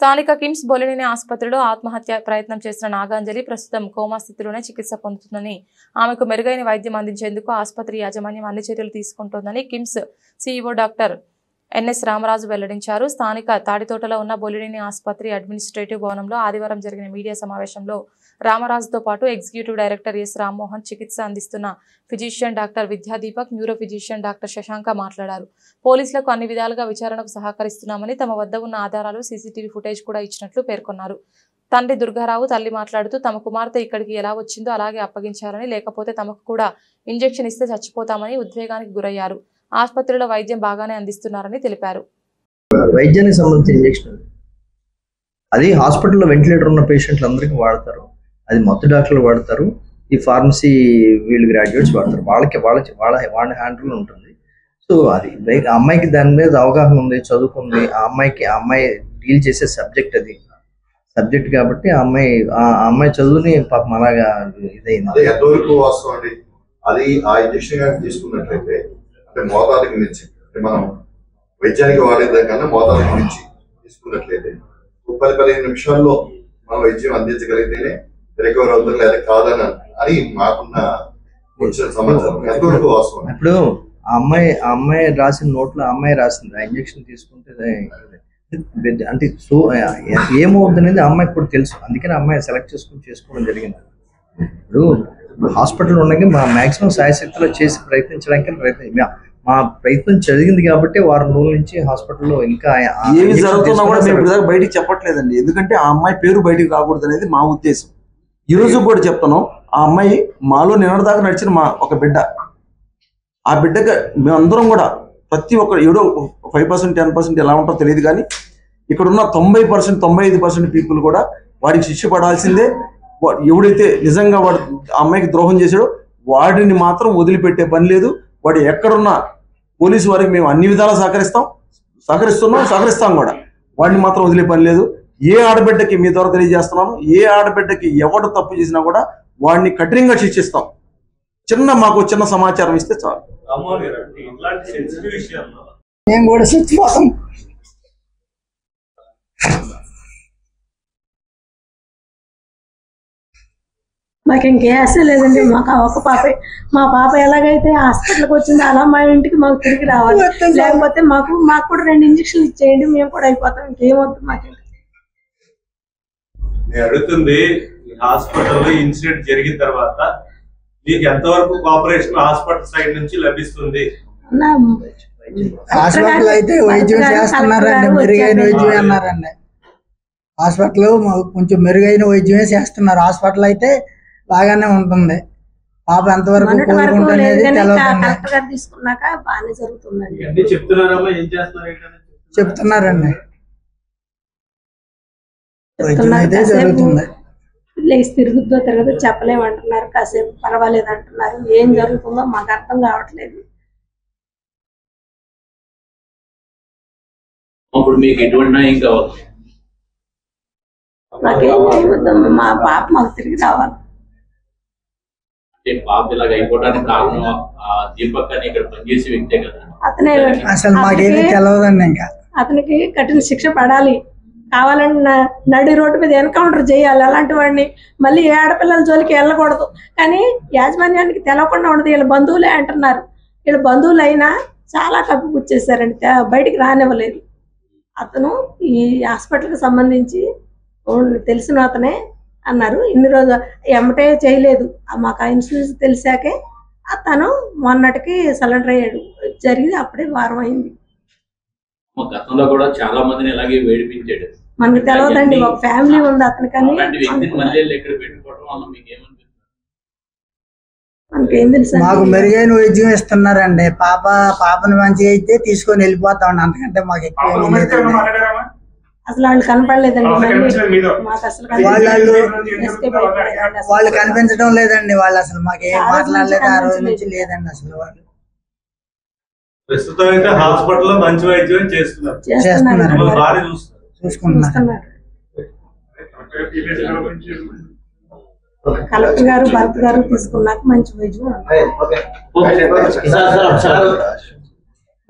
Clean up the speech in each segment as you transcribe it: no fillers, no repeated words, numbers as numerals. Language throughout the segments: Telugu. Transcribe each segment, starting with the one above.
స్థానిక కిమ్స్ బొలినేని ఆసుపత్రిలో ఆత్మహత్య ప్రయత్నం చేసిన నాగాంజలి ప్రస్తుతం కోమా స్థితిలోనే చికిత్స పొందుతుందని, ఆమెకు మెరుగైన వైద్యం అందించేందుకు ఆసుపత్రి యాజమాన్యం అన్ని చర్యలు తీసుకుంటోందని KIMS CEO doctor N S Ramaraju వెల్లడించారు. స్థానిక తాడితోటలో ఉన్న బొలినేని ఆసుపత్రి అడ్మినిస్ట్రేటివ్ భవనంలో ఆదివారం జరిగిన మీడియా సమావేశంలో రామరాజుతో పాటు ఎగ్జిక్యూటివ్ డైరెక్టర్ ఎస్ రామ్మోహన్, చికిత్స అందిస్తున్న physician doctor Vidyadeepak, neuro physician doctor Shashanka మాట్లాడారు. పోలీసులకు అన్ని విధాలుగా విచారణకు సహకరిస్తున్నామని, తమ వద్ద ఉన్న ఆధారాలు సీసీటీవీ ఫుటేజ్ కూడా ఇచ్చినట్లు పేర్కొన్నారు. తండ్రి దుర్గారావు తల్లి మాట్లాడుతూ తమ కుమార్తె ఇక్కడికి ఎలా వచ్చిందో అలాగే అప్పగించారని, లేకపోతే తమకు కూడా ఇంజెక్షన్ ఇస్తే చచ్చిపోతామని ఉద్వేగానికి గురయ్యారు. ఆసుపత్రిలో వైద్యం బాగానే అందిస్తున్నారని తెలిపారు. వైద్యానికి సంబంధించిన ఇంజెక్షన్ అది హాస్పిటల్లో వెంటిలేటర్ ఉన్న పేషెంట్లు అందరికీ వాడతారు. అది మత్తు డాక్టర్లు వాడతారు. ఈ ఫార్మసీ వీళ్ళు గ్రాడ్యుయేట్స్ వాడతారు. వాళ్ళ హ్యాండిల్లో ఉంటుంది. సో అది అమ్మాయికి దాని మీద అవగాహన ఉంది, చదువుకుంది. అమ్మాయి డీల్ చేసే సబ్జెక్ట్ అది సబ్జెక్ట్ కాబట్టి ఆ అమ్మాయి చదువుని పాపం అలాగా ఇదైంది. ఎంతవరకు వస్తుంది అది ఆ ఇంజక్షన్ తీసుకున్నట్లయితే అంటే మోతాదుకి మించి అంటే మనం వైద్యానికి వాడేదానికన్నా మోతాదుకి మించి తీసుకున్నట్లయితే 10-15 నిమిషాల్లో మనం వైద్యం అందించగలిగితేనే రికవర్ అవుతుంది, లేదా కాదని అని మాకున్న సమాచారం. ఎంతవరకు వస్తుంది? ఇప్పుడు ఆ అమ్మాయి రాసిన నోట్లో అమ్మాయి రాసింది, ఆ ఇంజక్షన్ తీసుకుంటే అంటే సో ఏమవుతుంది అనేది అమ్మాయికి కూడా తెలుసు. అందుకని అమ్మాయి సెలెక్ట్ చేసుకోవడం జరిగింది. ఇప్పుడు హాస్పిటల్ ఉండగా మా మాక్సిమం సాయశక్తిలో చేసి ప్రయత్నించడానికి మా ప్రయత్నం జరిగింది కాబట్టి వారం రోజుల నుంచి హాస్పిటల్లో ఇంకా ఏమి జరుగుతున్నా కూడా మేము ఇప్పుడు బయటికి చెప్పట్లేదండి. ఎందుకంటే ఆ అమ్మాయి పేరు బయటికి రాకూడదు అనేది మా ఉద్దేశం. ఈ రోజు కూడా చెప్తాను, ఆ అమ్మాయి మాలో నిన్నటిదాకా నడిచిన మా ఒక బిడ్డ. ఆ బిడ్డకి మేమందరం కూడా ప్రతి ఒక్క ఏడో 5% 10% ఎలా ఉంటుందో తెలియదు, కానీ ఇక్కడ ఉన్న 90% 95% పీపుల్ కూడా వాడికి శిక్ష పడాల్సిందే. ఎవడైతే నిజంగా వాడు అమ్మాయికి ద్రోహం చేశాడో వాడిని మాత్రం వదిలిపెట్టే పని లేదు. వాడు ఎక్కడున్నా పోలీసు వారికి మేము అన్ని విధాలా సహకరిస్తాం కూడా. వాడిని మాత్రం వదిలే పని లేదు. ఏ ఆడబిడ్డకి మీ ద్వారా తెలియజేస్తున్నాను, ఏ ఆడబిడ్డకి ఎవడు తప్పు చేసినా కూడా వాడిని కఠినంగా శిక్షిస్తాం. మాకు చిన్న సమాచారం ఇస్తే చాలు. మేము కూడా చచ్చిపోతాం. మాకు ఇంకేసే లేదండి. మాకు ఒక పాపే. మా పాప ఎలాగైతే హాస్పిటల్కి వచ్చిందో అలా మా ఇంటికి మాకు తిరిగి రావాలి. లేకపోతే మాకు కూడా 2 ఇంజక్షన్లు ఇచ్చేయండి, మేము కూడా అయిపోతాం. ఇంకేమొద్దు మాకు. నేను అడుగుతుంది, హాస్పిటల్లో ఇన్సిడెంట్ జరిగిన తర్వాత మీకు ఎంతవరకు కోఆపరేషన్ హాస్పిటల్ సైడ్ నుంచి లభిస్తుంది? హాస్పిటల్ అయితే వైద్యం చేస్తున్నారండి, మెరుగైన వైద్యం అన్నారండి. హాస్పిటల్ కొంచెం మెరుగైన వైద్యమే చేస్తున్నారు. హాస్పిటల్ అయితే బాగానే ఉంటుంది. పాప ఎంతవరకు కోలుకుంటుంది తీసుకున్నాక బాగానే జరుగుతుందండి. చెప్తున్నారండి, వైద్యం అయితే జరుగుతుంది. లేచి తిరగదో చెప్పలేమంటున్నారు, కాసేపు పర్వాలేదు అంటున్నారు. ఏం జరుగుతుందో మాకు అర్థం కావట్లేదు. నాకేం మా పాప మాకు తిరిగి రావాలి. అసలు మాకేమీ తెలియదండి. ఇంకా అతనికి కఠిన శిక్ష పడాలి. కావాలని నడి రోడ్డు మీద ఎన్కౌంటర్ చేయాలి. అలాంటి వాడిని మళ్ళీ ఏ ఆడపిల్లల జోలికి వెళ్ళకూడదు. కానీ యాజమాన్యానికి తెలవకుండా ఉండదు. వీళ్ళ బంధువులే అంటున్నారు. వీళ్ళ బంధువులు అయినా చాలా కప్పిపుచ్చేసారండి, బయటికి రానివ్వలేదు. అతను ఈ హాస్పిటల్కి సంబంధించి తెలిసిన అతనే అన్నారు. ఇన్ని రోజులు ఎమ్మటే చేయలేదు. మాకు ఆ ఇన్సూరెన్స్ తెలిసాకే అతను మొన్నటికి సరెండర్ అయ్యాడు. జరిగింది అప్పుడే వారం అయింది. గతంలో కూడా చాలా మందిని ఇలాగే వేడిపించాడు. మనకు తెలియదండి, ఒక ఫ్యామిలీ ఉంది అతనికని. మనకేం తెలుసు? మాకు మెరుగైన వైద్యం ఇస్తున్నారండి. పాపని మంచిగా అయితే తీసుకొని వెళ్ళిపోతామండి. అంతకంటే మాకు ఎక్కువ అసలు వాళ్ళు కనపడలేదండి. వాళ్ళు కనిపించడం లేదండి. వాళ్ళు అసలు మాకేం మాట్లాడలేదు ఆ రోజు నుంచి లేదండి. అసలు వాళ్ళు ప్రస్తుతం అయితే హాస్పిటల్లో మంచి వైద్యం చేస్తున్నారు, చూసుకుంటున్నారు. కలెక్టర్ గారు, భరత్ గారు తీసుకున్నాక మంచి వైద్యం.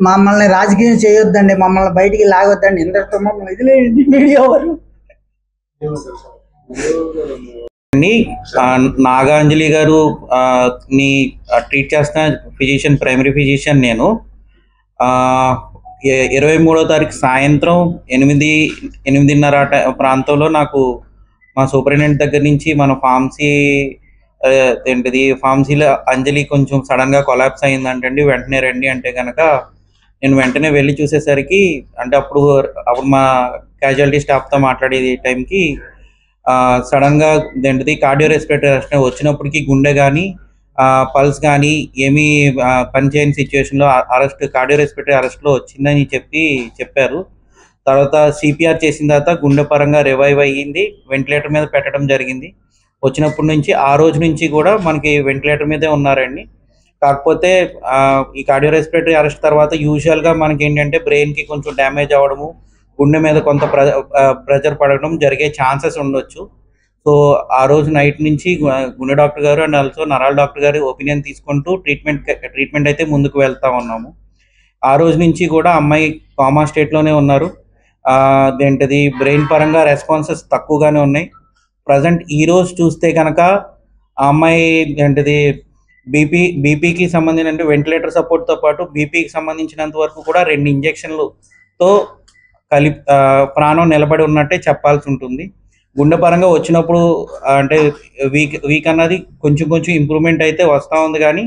మమ్మల్ని రాజకీయం చేయొద్దండి, మమ్మల్ని బయటికి లాగొద్దండి, ఇంతటితో మమ్మల్ని వదిలేయండి మీడియా వాళ్ళు. నాగాంజలి గారు ని ట్రీట్ చేస్తున్న ఫిజిషియన్, ప్రైమరీ ఫిజిషియన్ నేను. 23వ తారీఖు సాయంత్రం 8:30 ప్రాంతంలో నాకు మా సూపరింటెండెంట్ దగ్గర నుంచి మన ఫార్మసీలో అంజలి కొంచెం సడన్గా కొలాప్స్ అయిందంటండి, వెంటనే రండి అంటే కనుక నేను వెంటనే వెళ్ళి చూసేసరికి, అంటే అప్పుడు మా క్యాజువాలిటీ స్టాఫ్తో మాట్లాడే టైంకి సడన్గా కార్డియో రెస్పిరేటరీ అరెస్ట్ వచ్చినప్పటికీ గుండె కానీ పల్స్ కానీ ఏమీ పనిచేయని సిచ్యువేషన్లో కార్డియో రెస్పిరేటరీ అరెస్ట్లో వచ్చిందని చెప్పారు. తర్వాత సిపిఆర్ చేసిన తర్వాత గుండె పరంగా రివైవ్ అయ్యింది, వెంటిలేటర్ మీద పెట్టడం జరిగింది. వచ్చినప్పటి నుంచి ఆ రోజు నుంచి కూడా మనకి వెంటిలేటర్ మీదే ఉన్నారండి. కాకపోతే ఈ కార్డియో రెస్పిరేటరీ అరెస్ట్ తర్వాత యూజువల్గా మనకి ఏంటంటే బ్రెయిన్కి కొంచెం డ్యామేజ్ అవ్వడము, గుండె మీద కొంత ప్రెజర్ పడడం జరిగే ఛాన్సెస్ ఉండొచ్చు. సో ఆ రోజు నైట్ నుంచి గుండె డాక్టర్ గారు అండ్ ఆల్సో నరాల డాక్టర్ గారి ఒపీనియన్ తీసుకుంటూ ట్రీట్మెంట్ అయితే ముందుకు వెళ్తా ఉన్నాము. ఆ రోజు నుంచి కూడా అమ్మాయి కామా స్టేట్లోనే ఉన్నారు. బ్రెయిన్ పరంగా రెస్పాన్సెస్ తక్కువగానే ఉన్నాయి. ప్రజెంట్ ఈ రోజు చూస్తే కనుక ఆ అమ్మాయి బీపీకి సంబంధించిన వెంటిలేటర్ సపోర్ట్తో పాటు బీపీకి సంబంధించినంత వరకు కూడా 2 ఇంజెక్షన్లతో ప్రాణం నిలబడి ఉన్నట్టే చెప్పాల్సి ఉంటుంది. గుండె పరంగా వచ్చినప్పుడు అంటే వీక్ అన్నది కొంచెం ఇంప్రూవ్మెంట్ అయితే వస్తూ ఉంది, కానీ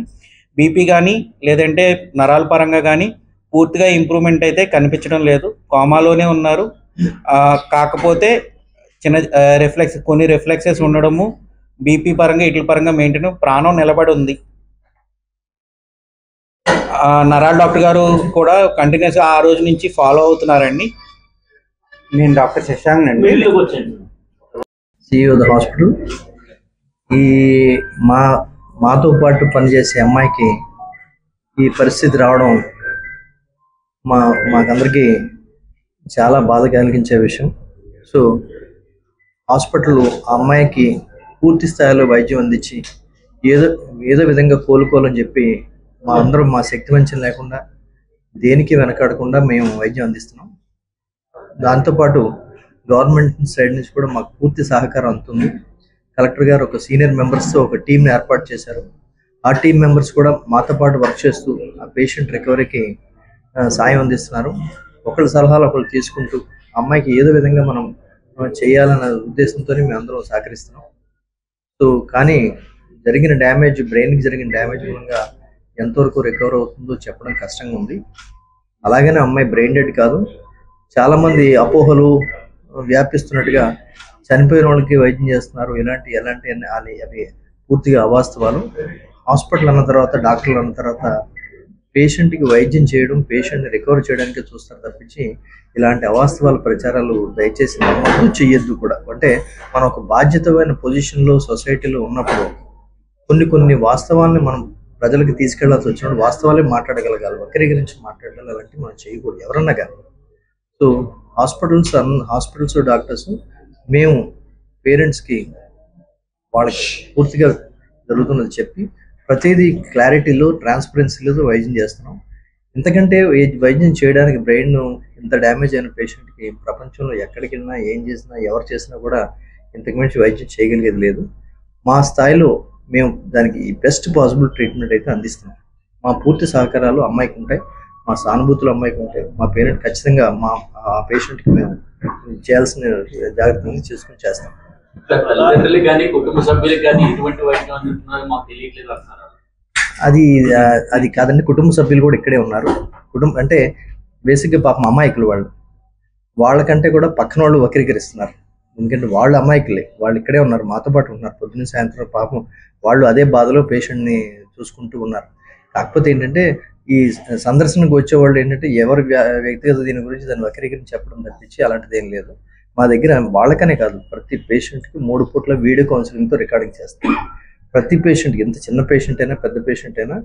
బీపీ కానీ లేదంటే నరాల పరంగా కానీ పూర్తిగా ఇంప్రూవ్మెంట్ అయితే కనిపించడం లేదు. కోమాలోనే ఉన్నారు. కాకపోతే కొన్ని రిఫ్లెక్సెస్ ఉండడము, బీపీ పరంగా ఇట్ల పరంగా మెయింటైన్, ప్రాణం నిలబడి ఉంది. నరాల డాక్టర్ గారు కూడా కంటిన్యూస్గా ఆ రోజు నుంచి ఫాలో అవుతున్నారండి. నేను డాక్టర్ శశాంక్ అండి, CEO ద హాస్పిటల్. ఈ మాతో పాటు పనిచేసే అమ్మాయికి ఈ పరిస్థితి రావడం మాకందరికీ చాలా బాధ కలిగించే విషయం. సో హాస్పిటల్ ఆ అమ్మాయికి పూర్తి స్థాయిలో వైద్యం అందించి ఏదో విధంగా కోలుకోవాలని చెప్పి మా శక్తి వంచన లేకుండా దేనికి వెనకాడకుండా మేము వైద్యం అందిస్తున్నాం. దాంతోపాటు గవర్నమెంట్ సైడ్ నుంచి కూడా మాకు పూర్తి సహకారం అందుతుంది. కలెక్టర్ గారు ఒక సీనియర్ మెంబర్స్తో ఒక టీంని ఏర్పాటు చేశారు. ఆ టీం మెంబర్స్ కూడా మాతో పాటు వర్క్ చేస్తూ ఆ పేషెంట్ రికవరీకి సాయం అందిస్తున్నారు. ఒకళ్ళ సలహాలు ఒకళ్ళు తీసుకుంటూ అమ్మాయికి ఏదో విధంగా మనం చేయాలన్న ఉద్దేశంతో మేము అందరం సహకరిస్తున్నాం. సో కానీ బ్రెయిన్కి జరిగిన డ్యామేజ్ మూలంగా ఎంతవరకు రికవర్ అవుతుందో చెప్పడం కష్టంగా ఉంది. అలాగనే అమ్మాయి బ్రెయిన్ డెడ్ కాదు. చాలామంది అపోహలు వ్యాపిస్తున్నట్టుగా చనిపోయిన వాళ్ళకి వైద్యం చేస్తున్నారు, ఎలాంటి అవి పూర్తిగా అవాస్తవాలు. హాస్పిటల్ అన్న తర్వాత, డాక్టర్లు అన్న తర్వాత పేషెంట్కి వైద్యం చేయడం, పేషెంట్ని రికవర్ చేయడానికి చూస్తారు తప్పించి ఇలాంటి అవాస్తవాల ప్రచారాలు దయచేసి నమ్మద్దు, చెయ్యొద్దు కూడా. అంటే మనం ఒక బాధ్యతమైన పొజిషన్లో సొసైటీలో ఉన్నప్పుడు కొన్ని వాస్తవాన్ని మనం ప్రజలకు తీసుకెళ్లాల్సి వచ్చినప్పుడు వాస్తవాలే మాట్లాడగలగాలి, వక్రీకరించి మాట్లాడాలి. అలాంటివి మనం చేయకూడదు ఎవరన్నా కానీ. సో హాస్పిటల్స్ డాక్టర్స్ మేము పేరెంట్స్కి వాళ్ళకి పూర్తిగా జరుగుతున్నది చెప్పి ప్రతిదీ క్లారిటీలో, ట్రాన్స్పరెన్సీలో వైద్యం చేస్తున్నాం. ఇంతకంటే వైద్యం చేయడానికి బ్రెయిన్ ఇంత డ్యామేజ్ అయిన పేషెంట్కి ప్రపంచంలో ఎక్కడికి వెళ్ళినా, ఏం చేసినా, ఎవరు చేసినా కూడా ఇంతకు మించి వైద్యం చేయగలిగేది లేదు. మా స్థాయిలో మేము దానికి బెస్ట్ పాసిబుల్ ట్రీట్మెంట్ అయితే అందిస్తున్నాం. మా పూర్తి సహకారాలు అమ్మాయికి ఉంటాయి, మా సానుభూతులు అమ్మాయికి ఉంటాయి. మా పేరెంట్ ఖచ్చితంగా ఆ పేషెంట్కి మేము చేయాల్సిన జాగ్రత్తలు చేసుకుని చేస్తాం. కుటుంబ సభ్యులకు కానీ ఎటువంటి వైద్యం అందుతున్నారు మాకు తెలియట్లేదు అంటున్నారు. అది కాదండి, కుటుంబ సభ్యులు కూడా ఇక్కడే ఉన్నారు. అంటే బేసిక్గా పాపం అమాయకులు వాళ్ళకంటే కూడా పక్కన వాళ్ళు వక్రీకరిస్తున్నారు. ఎందుకంటే వాళ్ళు అమాయకులే, వాళ్ళు ఇక్కడే ఉన్నారు, మాతో పాటు ఉన్నారు. పొద్దున్న సాయంత్రం పాపం వాళ్ళు అదే బాధలో పేషెంట్ని చూసుకుంటూ ఉన్నారు. కాకపోతే ఏంటంటే ఈ సందర్శనకు వచ్చేవాళ్ళు ఏంటంటే ఎవరి వ్యక్తిగత దీని గురించి దాన్ని వక్రీకరించి చెప్పడం తప్పించి అలాంటిది ఏం లేదు. మా దగ్గర వాళ్ళకనే కాదు, ప్రతి పేషెంట్కి 3 పూట్ల వీడియో కౌన్సిలింగ్తో రికార్డింగ్ చేస్తాం. ప్రతి పేషెంట్కి, ఎంత చిన్న పేషెంట్ అయినా పెద్ద పేషెంట్ అయినా,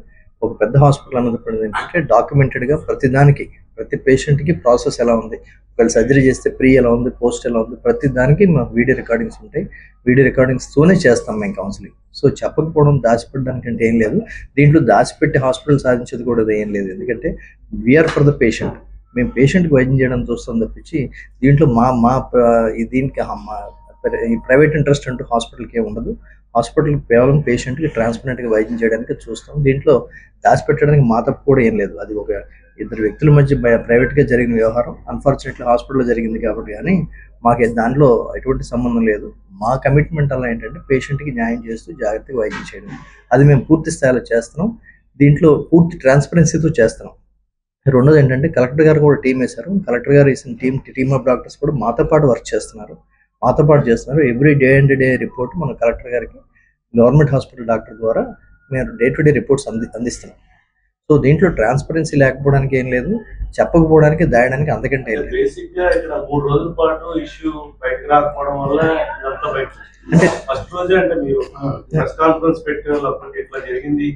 ఒక పెద్ద హాస్పిటల్ అన్నది ఏంటంటే డాక్యుమెంటెడ్గా ప్రతిదానికి ప్రతి పేషెంట్కి ప్రాసెస్ ఎలా ఉంది, ఒకవేళ సర్జరీ చేస్తే ప్రీ ఎలా ఉంది, పోస్ట్ ఎలా ఉంది, ప్రతి దానికి మాకు వీడియో రికార్డింగ్స్ ఉంటాయి. వీడియో రికార్డింగ్స్తోనే చేస్తాం మేము కౌన్సిలింగ్. సో చెప్పకపోవడం, దాచిపెట్టడానికి అంటే ఏం లేదు. దీంట్లో దాచిపెట్టి హాస్పిటల్ సాధించేది కూడా ఏం లేదు. ఎందుకంటే వీఆర్ ఫర్ ద పేషెంట్. మేము పేషెంట్కి వైద్యం చేయడం చూస్తాం తప్పించి దీంట్లో దీనికి ఈ ప్రైవేట్ ఇంట్రెస్ట్ అంటూ హాస్పిటల్కి ఏమి ఉండదు. హాస్పిటల్ కేవలం పేషెంట్కి ట్రాన్స్పరెంట్గా వైద్యం చేయడానికి చూస్తాం. దీంట్లో దాచిపెట్టడానికి మా తప్పు కూడా ఏం లేదు. అది ఒక ఇద్దరు వ్యక్తుల మధ్య ప్రైవేట్గా జరిగిన వ్యవహారం. అన్ఫార్చునేట్లీ హాస్పిటల్లో జరిగింది కాబట్టి కానీ మాకు దాంట్లో ఎటువంటి సంబంధం లేదు. మా కమిట్మెంట్ అలా ఏంటంటే పేషెంట్కి న్యాయం చేస్తూ జాగ్రత్తగా వైద్యం చేయడం. అది మేము పూర్తి స్థాయిలో చేస్తున్నాం. దీంట్లో పూర్తి ట్రాన్స్పరెన్సీతో చేస్తున్నాం. రెండోది ఏంటంటే కలెక్టర్ గారు కూడా టీం వేశారు. కలెక్టర్ గారు వేసిన టీమ్ ఆఫ్ డాక్టర్స్ కూడా మాతో పాటు వర్క్ చేస్తున్నారు. Every day and day report మన కలెక్టర్ గారికి గవర్నమెంట్ హాస్పిటల్ డాక్టర్ ద్వారా మేము డే టు డే రిపోర్ట్స్ అందిస్తున్నాం. సో దీంట్లో ట్రాన్స్పరెన్సీ లేకపోవడానికి ఏం లేదు, చెప్పకపోవడానికి దాయడానికి అంతకంటే ఏం లేదు. బేసిక్ గా ఇక్కడ 3 రోజుల పాటు ఇష్యూ బయటకు రాకపోవడం వల్ల ఇదంతా బయట అంటే ఫస్ట్ రోజే అంటే మీరు ప్రెస్ కాన్ఫరెన్స్ పెట్టిన ఇట్లా జరిగింది